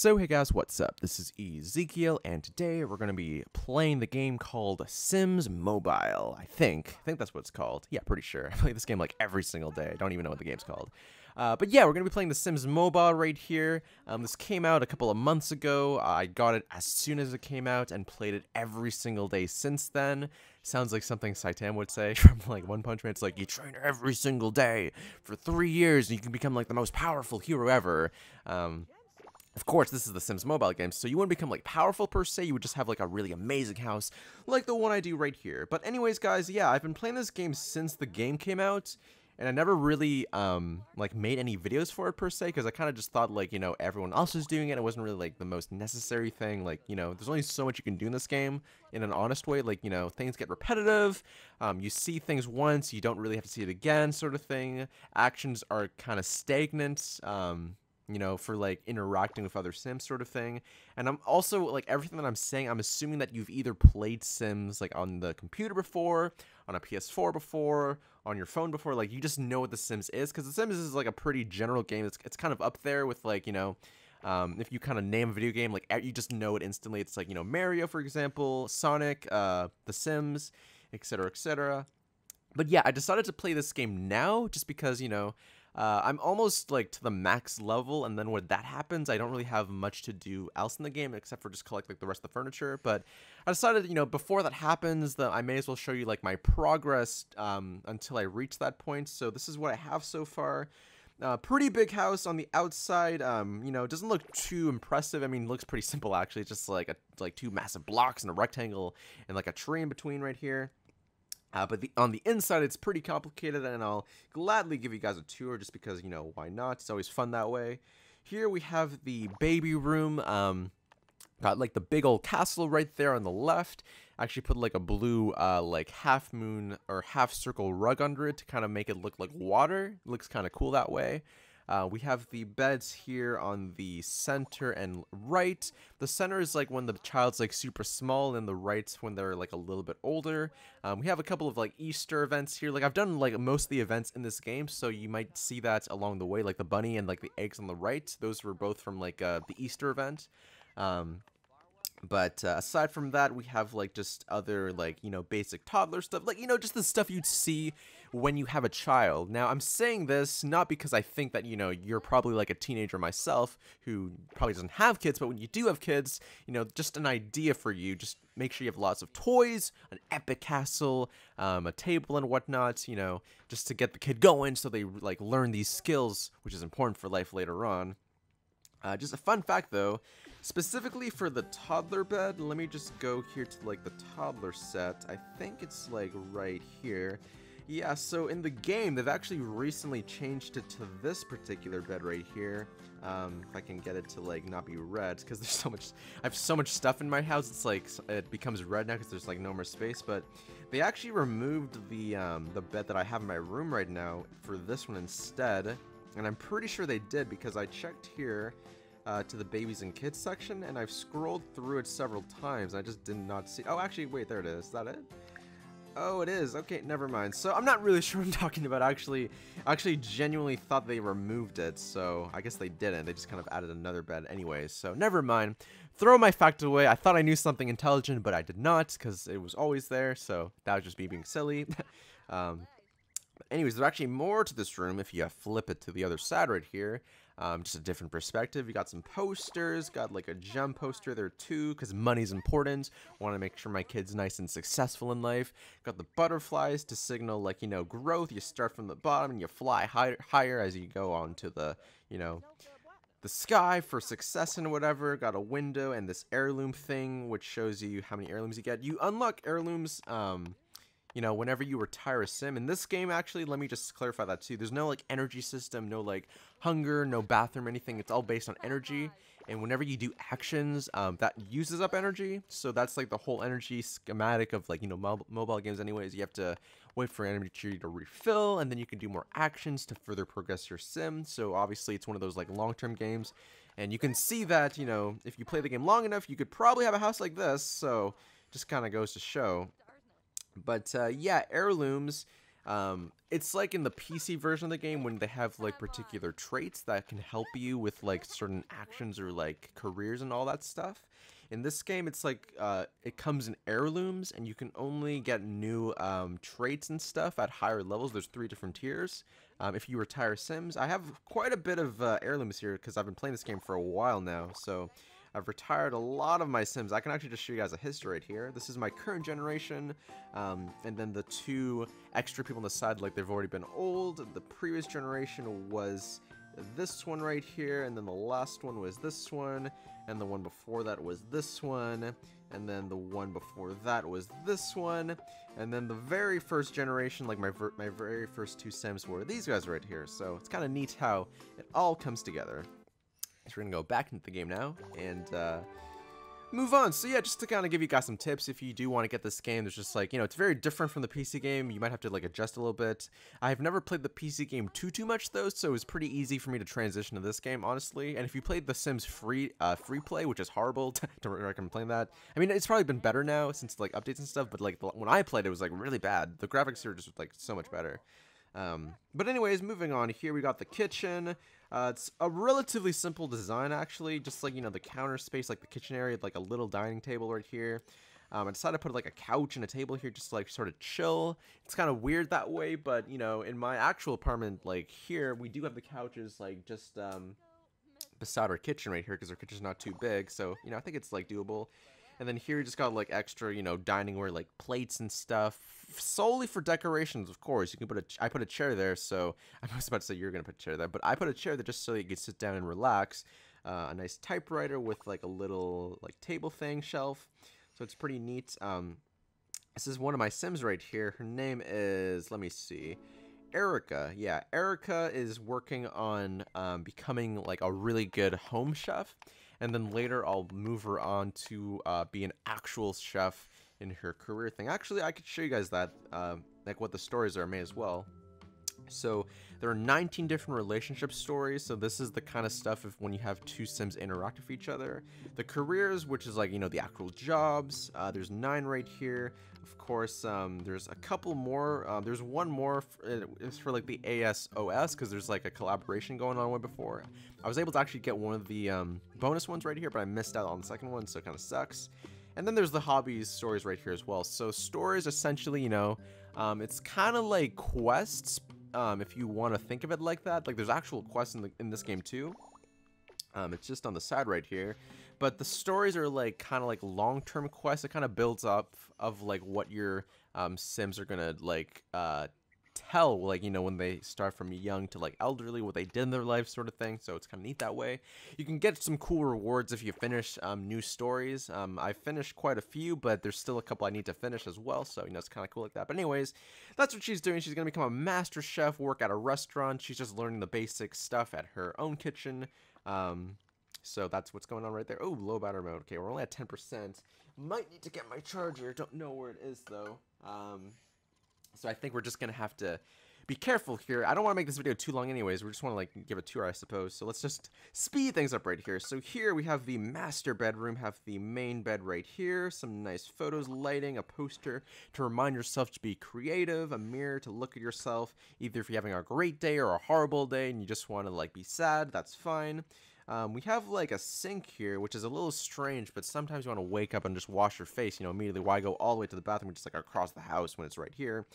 So hey guys, what's up? This is Ezekiel, and today we're going to be playing the game called Sims Mobile. I think that's what it's called. Yeah, pretty sure. I play this game like every single day. I don't even know what the game's called. But yeah, we're going to be playing The Sims Mobile right here. This came out a couple of months ago. I got it as soon as it came out and played it every single day since then. Sounds like something Saitam would say from like One Punch Man. It's like, you train every single day for 3 years and you can become like the most powerful hero ever. Of course, this is the Sims mobile game, so you wouldn't become, like, powerful per se, you would just have, like, a really amazing house, like the one I do right here. But anyways, guys, yeah, I've been playing this game since the game came out, and I never really, like, made any videos for it per se, because I kind of just thought, like, you know, everyone else was doing it, it wasn't really, like, the most necessary thing, like, you know, there's only so much you can do in this game, in an honest way, like, you know, things get repetitive, you see things once, you don't really have to see it again, sort of thing, actions are kind of stagnant, you know, for like interacting with other Sims sort of thing. And I'm also, like, everything that I'm saying, I'm assuming that you've either played Sims like on the computer before, on a PS4 before, on your phone before, like you just know what The Sims is, because The Sims is like a pretty general game. It's kind of up there with, like, you know, if you kind of name a video game, like you just know it instantly. It's like, you know, Mario, for example, Sonic, The Sims, etc., etc. But yeah, I decided to play this game now just because, you know, I'm almost like to the max level, and then when that happens, I don't really have much to do else in the game except for just collect like the rest of the furniture. But I decided, you know, before that happens, that I may as well show you like my progress until I reach that point. So this is what I have so far. Pretty big house on the outside. You know, it doesn't look too impressive. I mean, it looks pretty simple actually. It's just like two massive blocks and a rectangle and like a tree in between right here. But on the inside, it's pretty complicated, and I'll gladly give you guys a tour just because, you know, why not? It's always fun that way. Here we have the baby room. Got like the big old castle right there on the left. Actually put like a blue like half moon or half circle rug under it to kind of make it look like water. It looks kind of cool that way. We have the beds here on the center and right. The center is like when the child's like super small, and the right's when they're like a little bit older. We have a couple of like Easter events here. Like I've done like most of the events in this game, so you might see that along the way, like the bunny and like the eggs on the right. Those were both from like the Easter event. But aside from that, we have like just other like, you know, basic toddler stuff, like, you know, just the stuff you'd see when you have a child. Now, I'm saying this not because I think that, you know, you're probably like a teenager myself who probably doesn't have kids, but when you do have kids, you know, just an idea for you. Just make sure you have lots of toys, an epic castle, a table and whatnot, you know, just to get the kid going so they like learn these skills, which is important for life later on. Just a fun fact though, specifically for the toddler bed, let me just go here to like the toddler set. I think it's like right here. Yeah, so in the game, they've actually recently changed it to this particular bed right here. If I can get it to like not be red, because there's so much, I have so much stuff in my house, it's like, it becomes red now because there's like no more space. But they actually removed the bed that I have in my room right now for this one instead. And I'm pretty sure they did, because I checked here to the babies and kids section, and I've scrolled through it several times. I just did not see. Oh, actually, wait, there it is. Is that it? Oh, it is. Okay, never mind. So I'm not really sure what I'm talking about. Actually genuinely thought they removed it, so I guess they didn't. They just kind of added another bed anyways, so never mind. Throw my fact away. I thought I knew something intelligent, but I did not, because it was always there, so that was just me being silly. Anyways, there's actually more to this room if you flip it to the other side right here. Just a different perspective. You got some posters, got like a gem poster there too, because money's important. Want to make sure my kid's nice and successful in life. Got the butterflies to signal, like, you know, growth. You start from the bottom and you fly higher as you go on to the, you know, the sky for success and whatever. Got a window and this heirloom thing, which shows you how many heirlooms you get. You unlock heirlooms, you know, whenever you retire a sim. In this game, actually, let me just clarify that too. There's no like energy system, no like hunger, no bathroom, anything. It's all based on energy. And whenever you do actions, that uses up energy. So that's like the whole energy schematic of like, you know, mobile games anyways. You have to wait for energy to refill, and then you can do more actions to further progress your sim. So obviously it's one of those like long-term games. And you can see that, you know, if you play the game long enough, you could probably have a house like this. So just kind of goes to show. But yeah, heirlooms, It's like in the PC version of the game when they have like particular traits that can help you with like certain actions or like careers and all that stuff. In this game, it's like it comes in heirlooms, and you can only get new traits and stuff at higher levels. There's 3 different tiers. If you retire Sims, I have quite a bit of heirlooms here because I've been playing this game for a while now. So I've retired a lot of my Sims. I can actually just show you guys a history right here. This is my current generation, and then the 2 extra people on the side, like they've already been old. The previous generation was this one right here, and then the last one was this one, and the one before that was this one, and then the one before that was this one, and then the very first generation, like my very first 2 Sims were these guys right here. So it's kind of neat how it all comes together. So we're gonna go back into the game now and move on. So yeah, just to kind of give you guys some tips if you do want to get this game. There's just like, you know, it's very different from the PC game. You might have to like adjust a little bit. I've never played the PC game too much though, so it was pretty easy for me to transition to this game, honestly. And if you played the Sims free play, which is horrible, to recommend playing that. I mean, it's probably been better now since like updates and stuff, but like when I played it was like really bad. The graphics are just like so much better. But anyways, moving on, here we got the kitchen. It's a relatively simple design, actually, just like, you know, the counter space, like the kitchen area, like a little dining table right here. I decided to put like a couch and a table here just to like sort of chill. It's kind of weird that way, but you know, in my actual apartment, like here, we do have the couches like just beside our kitchen right here because our kitchen's not too big, so you know, I think it's like doable. And then here we just got like extra, you know, dining ware, like plates and stuff, solely for decorations, of course. You can put I put a chair there, so I was about to say you're gonna put a chair there, but I put a chair there just so you could sit down and relax. A nice typewriter with like a little like table thing, shelf, so it's pretty neat. This is one of my Sims right here. Her name is, let me see, Erica. Yeah, Erica is working on becoming like a really good home chef. And then later I'll move her on to be an actual chef in her career thing. Actually, I could show you guys that, like what the stories are, may as well. So there are 19 different relationship stories. So this is the kind of stuff of when you have 2 Sims interact with each other. The careers, which is like, you know, the actual jobs. There's 9 right here. Of course, there's a couple more. There's one more. It's for like the asos because there's like a collaboration going on way before. I was able to actually get one of the bonus ones right here, but I missed out on the second one, so it kind of sucks. And then there's the hobbies stories right here as well. So stories, essentially, you know, it's kind of like quests. If you want to think of it like that, like there's actual quests in this game too. It's just on the side right here, but the stories are like kind of like long-term quests. It kind of builds up of like what your Sims are gonna like tell, like, you know, when they start from young to like elderly, what they did in their life, sort of thing. So it's kind of neat that way. You can get some cool rewards if you finish new stories. I finished quite a few, but there's still a couple I need to finish as well, so you know, it's kind of cool like that. But anyways, that's what she's doing. She's gonna become a master chef, work at a restaurant. She's just learning the basic stuff at her own kitchen. So that's what's going on right there. Oh, low battery mode. Okay, we're only at 10%. Might need to get my charger. Don't know where it is though. So I think we're just gonna have to be careful here. I don't want to make this video too long anyways. We just want to like give a tour, I suppose. So let's just speed things up right here. So here we have the master bedroom, have the main bed right here, some nice photos, lighting, a poster to remind yourself to be creative, a mirror to look at yourself, either if you're having a great day or a horrible day and you just want to like be sad, that's fine. We have like a sink here, which is a little strange, but sometimes you want to wake up and just wash your face, you know, immediately. Why go all the way to the bathroom just like across the house when it's right here?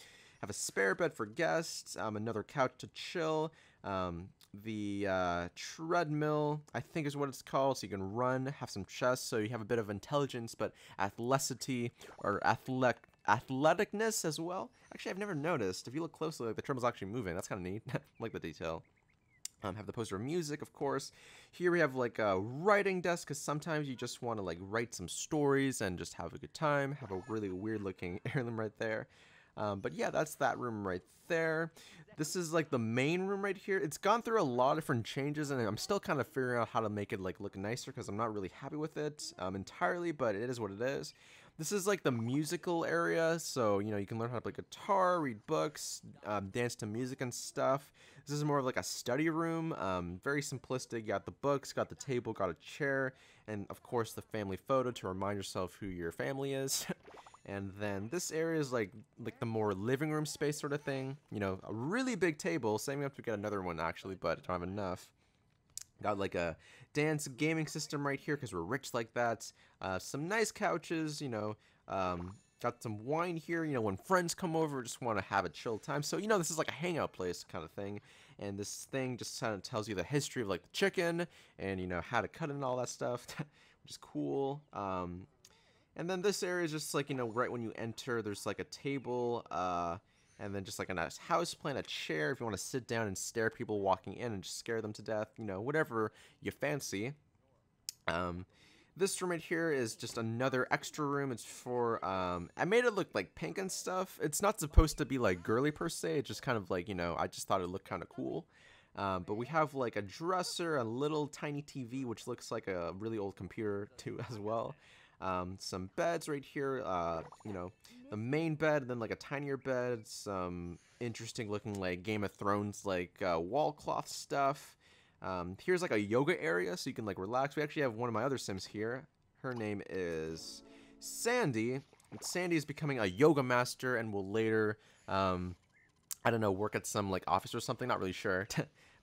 Have a spare bed for guests, another couch to chill, the treadmill, I think is what it's called, so you can run, have some chess, so you have a bit of intelligence, but athleticity, or athleticness as well. Actually, I've never noticed. If you look closely, like the treadmill's actually moving. That's kind of neat. I like the detail. Have the poster of music, of course. Here we have like a writing desk, because sometimes you just want to like write some stories and just have a good time. Have a really weird looking heirloom right there. But yeah, that's that room right there. This is like the main room right here. It's gone through a lot of different changes, and I'm still kind of figuring out how to make it like look nicer, because I'm not really happy with it entirely, but it is what it is. This is like the musical area, so you know, you can learn how to play guitar, read books, dance to music and stuff. This is more of like a study room, very simplistic. You got the books, got the table, got a chair, and of course the family photo to remind yourself who your family is. And then this area is like the more living room space sort of thing. You know, a really big table. Saving up to get another one actually, but I don't have enough. Got like a dance gaming system right here because we're rich like that. Some nice couches, you know. Got some wine here, you know, when friends come over, just want to have a chill time. So, you know, this is like a hangout place kind of thing. And this thing just kind of tells you the history of like the chicken and, you know, how to cut it and all that stuff, which is cool. And then this area is just like, you know, right when you enter, there's like a table, and then just like a nice house plant, a chair if you want to sit down and stare at people walking in and just scare them to death, you know, whatever you fancy. This room right here is just another extra room. It's for, I made it look like pink and stuff. It's not supposed to be like girly per se. It's just kind of like, you know, I just thought it looked kind of cool. But we have like a dresser, a little tiny TV, which looks like a really old computer too as well. Some beds right here, you know, the main bed, and then like a tinier bed, some interesting looking like Game of Thrones like wall cloth stuff. Here's like a yoga area so you can like relax. We actually have one of my other Sims here. Her name is Sandy. And Sandy is becoming a yoga master and will later, I don't know, work at some like office or something, not really sure.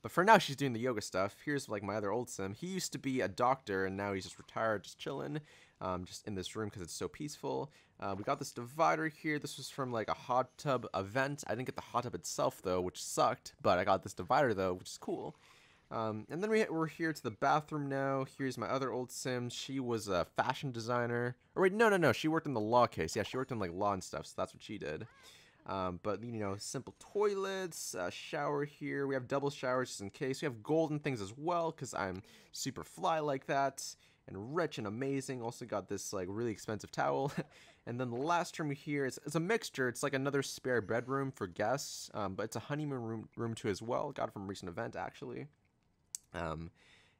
But for now, she's doing the yoga stuff. Here's like my other old Sim. He used to be a doctor, and now he's just retired, just chilling, just in this room because it's so peaceful. We got this divider here. This was from like a hot tub event. I didn't get the hot tub itself though, which sucked. But I got this divider though, which is cool. And then we're here to the bathroom now. Here's my other old Sim. She was a fashion designer. Or wait, no. She worked in the law case. Yeah, she worked in like law and stuff. So that's what she did. But, you know, simple toilets, shower here. We have double showers just in case. We have golden things as well because I'm super fly like that and rich and amazing. Also got this, like, really expensive towel. And then the last room here is a mixture. It's like another spare bedroom for guests, but it's a honeymoon room too as well. Got it from a recent event, actually.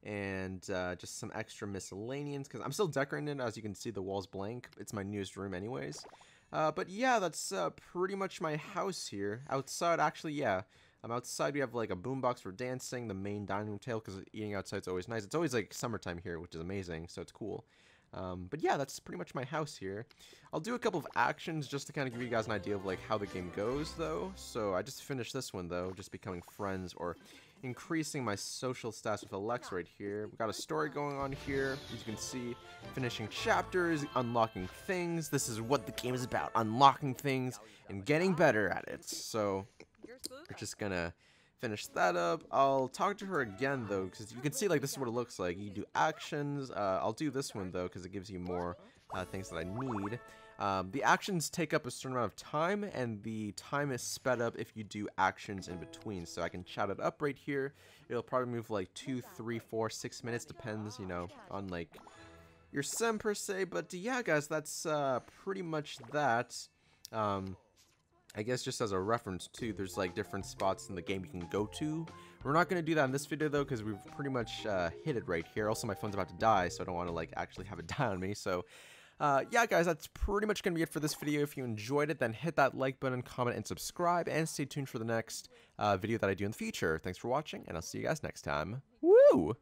And just some extra miscellaneous because I'm still decorating it. As you can see, the wall's blank. It's my newest room anyways. But yeah, that's pretty much my house here. Outside, actually, yeah. Outside, we have like a boombox for dancing, the main dining room table, because eating outside is always nice. It's always like summertime here, which is amazing, so it's cool. But yeah, that's pretty much my house here. I'll do a couple of actions just to kind of give you guys an idea of like how the game goes, though. So I just finished this one, though, just becoming friends or increasing my social status with Alex right here. We got a story going on here, as you can see, finishing chapters, unlocking things. This is what the game is about, unlocking things and getting better at it. So we're just gonna finish that up. I'll talk to her again though, because you can see like this is what it looks like. You do actions. I'll do this one though, because it gives you more things that I need. The actions take up a certain amount of time, and the time is sped up if you do actions in between. So I can chat it up right here. It'll probably move like 2, 3, 4, 6 minutes, depends, you know, on like your sim per se. But yeah, guys, that's pretty much that. I guess just as a reference too, there's like different spots in the game you can go to. We're not going to do that in this video though, because we've pretty much hit it right here. Also, my phone's about to die, so I don't want to like actually have it die on me. So yeah, guys, that's pretty much going to be it for this video. If you enjoyed it, then hit that like button, comment, and subscribe, and stay tuned for the next video that I do in the future. Thanks for watching, and I'll see you guys next time. Woo!